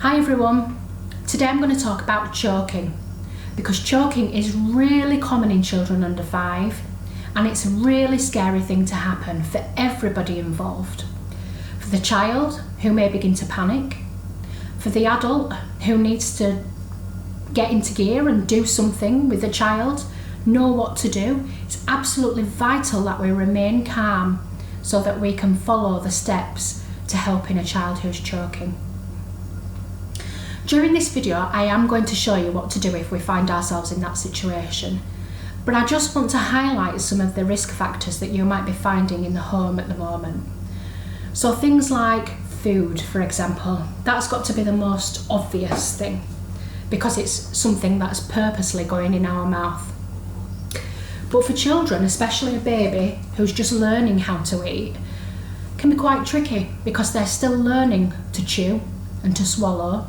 Hi everyone, today I'm going to talk about choking because choking is really common in children under 5 and it's a really scary thing to happen for everybody involved. For the child who may begin to panic, for the adult who needs to get into gear and do something with the child, know what to do. It's absolutely vital that we remain calm so that we can follow the steps to helping a child who's choking. During this video, I am going to show you what to do if we find ourselves in that situation, but I just want to highlight some of the risk factors that you might be finding in the home at the moment. So things like food, for example, that's got to be the most obvious thing because it's something that's purposely going in our mouth. But for children, especially a baby who's just learning how to eat, can be quite tricky because they're still learning to chew and to swallow.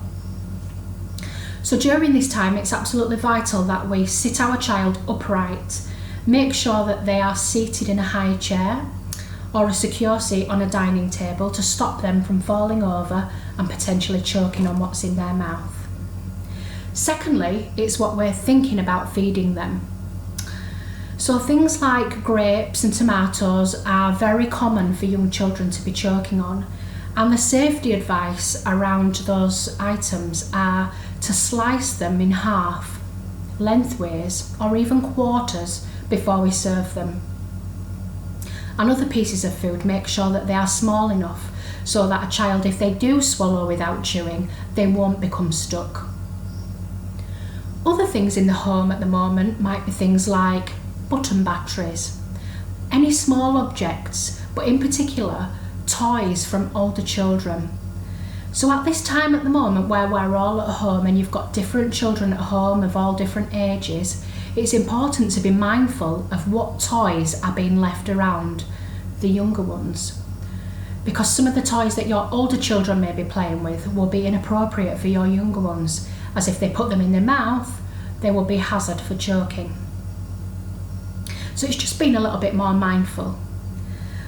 So during this time, it's absolutely vital that we sit our child upright, make sure that they are seated in a high chair or a secure seat on a dining table to stop them from falling over and potentially choking on what's in their mouth. Secondly, it's what we're thinking about feeding them. So things like grapes and tomatoes are very common for young children to be choking on, and the safety advice around those items are to slice them in half, lengthways or even quarters before we serve them. And other pieces of food, make sure that they are small enough so that a child, if they do swallow without chewing, they won't become stuck. Other things in the home at the moment might be things like button batteries, any small objects, but in particular toys from older children. So at this time at the moment where we're all at home and you've got different children at home of all different ages, it's important to be mindful of what toys are being left around the younger ones, because some of the toys that your older children may be playing with will be inappropriate for your younger ones, as if they put them in their mouth, they will be a hazard for choking. So it's just being a little bit more mindful.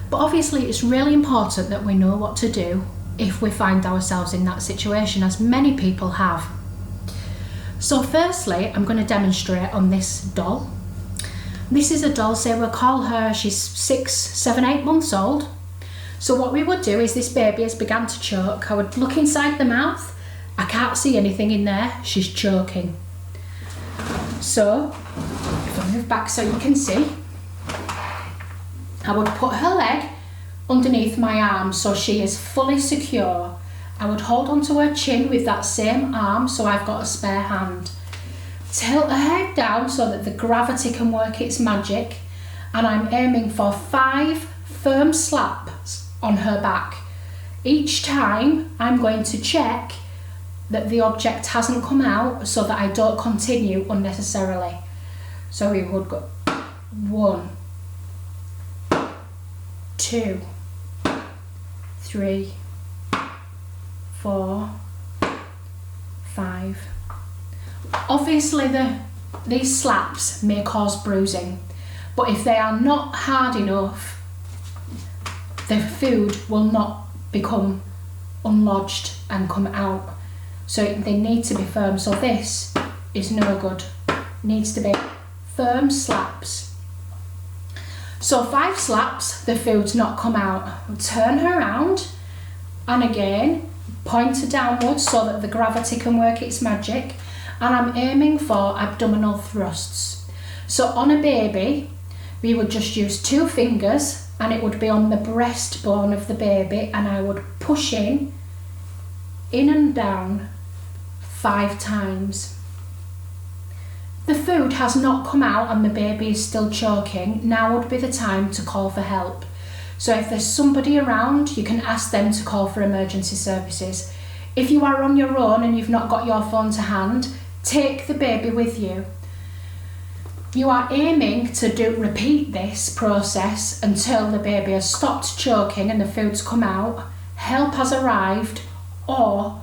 But obviously it's really important that we know what to do if we find ourselves in that situation, as many people have. So firstly, I'm going to demonstrate on this doll. This is a doll, say we'll call her, she's 6, 7, 8 months old. So what we would do is this baby has begun to choke. I would look inside the mouth. I can't see anything in there. She's choking. So if I move back so you can see, I would put her leg underneath my arm so she is fully secure. I would hold onto her chin with that same arm so I've got a spare hand. Tilt her head down so that the gravity can work its magic, and I'm aiming for 5 firm slaps on her back. Each time I'm going to check that the object hasn't come out so that I don't continue unnecessarily. So we would go 1, 2, 3, 4, 5. Obviously these slaps may cause bruising, but if they are not hard enough, the food will not become unlodged and come out. So they need to be firm. So this is no good. Needs to be firm slaps. So 5 slaps, the food's not come out. We'll turn her around and again point her downwards so that the gravity can work its magic, and I'm aiming for abdominal thrusts. So on a baby we would just use 2 fingers and it would be on the breastbone of the baby, and I would push in and down 5 times. The food has not come out and the baby is still choking. Now would be the time to call for help. So if there's somebody around, you can ask them to call for emergency services. If you are on your own and you've not got your phone to hand, take the baby with you. You are aiming to repeat this process until the baby has stopped choking and the food's come out, help has arrived, or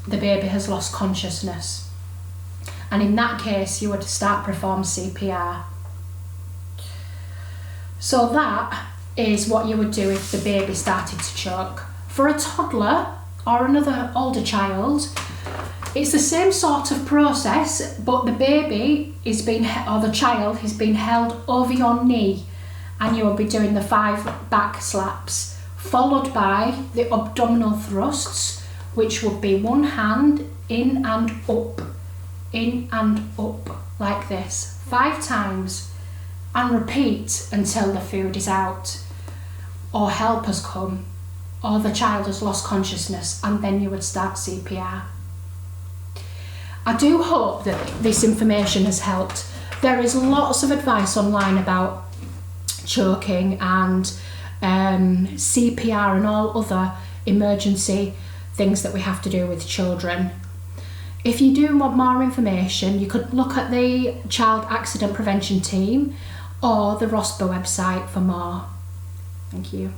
the baby has lost consciousness. And in that case, you would start perform CPR. So that is what you would do if the baby started to choke. For a toddler, or another older child, it's the same sort of process, but the baby is being, or the child is being held over your knee, and you will be doing the 5 back slaps, followed by the abdominal thrusts, which would be one hand in and up, like this, 5 times, and repeat until the food is out, or help has come, or the child has lost consciousness, and then you would start CPR. I do hope that this information has helped. There is lots of advice online about choking and CPR and all other emergency things that we have to do with children. If you do want more information, you could look at the Child Accident Prevention Team or the ROSPA website for more. Thank you.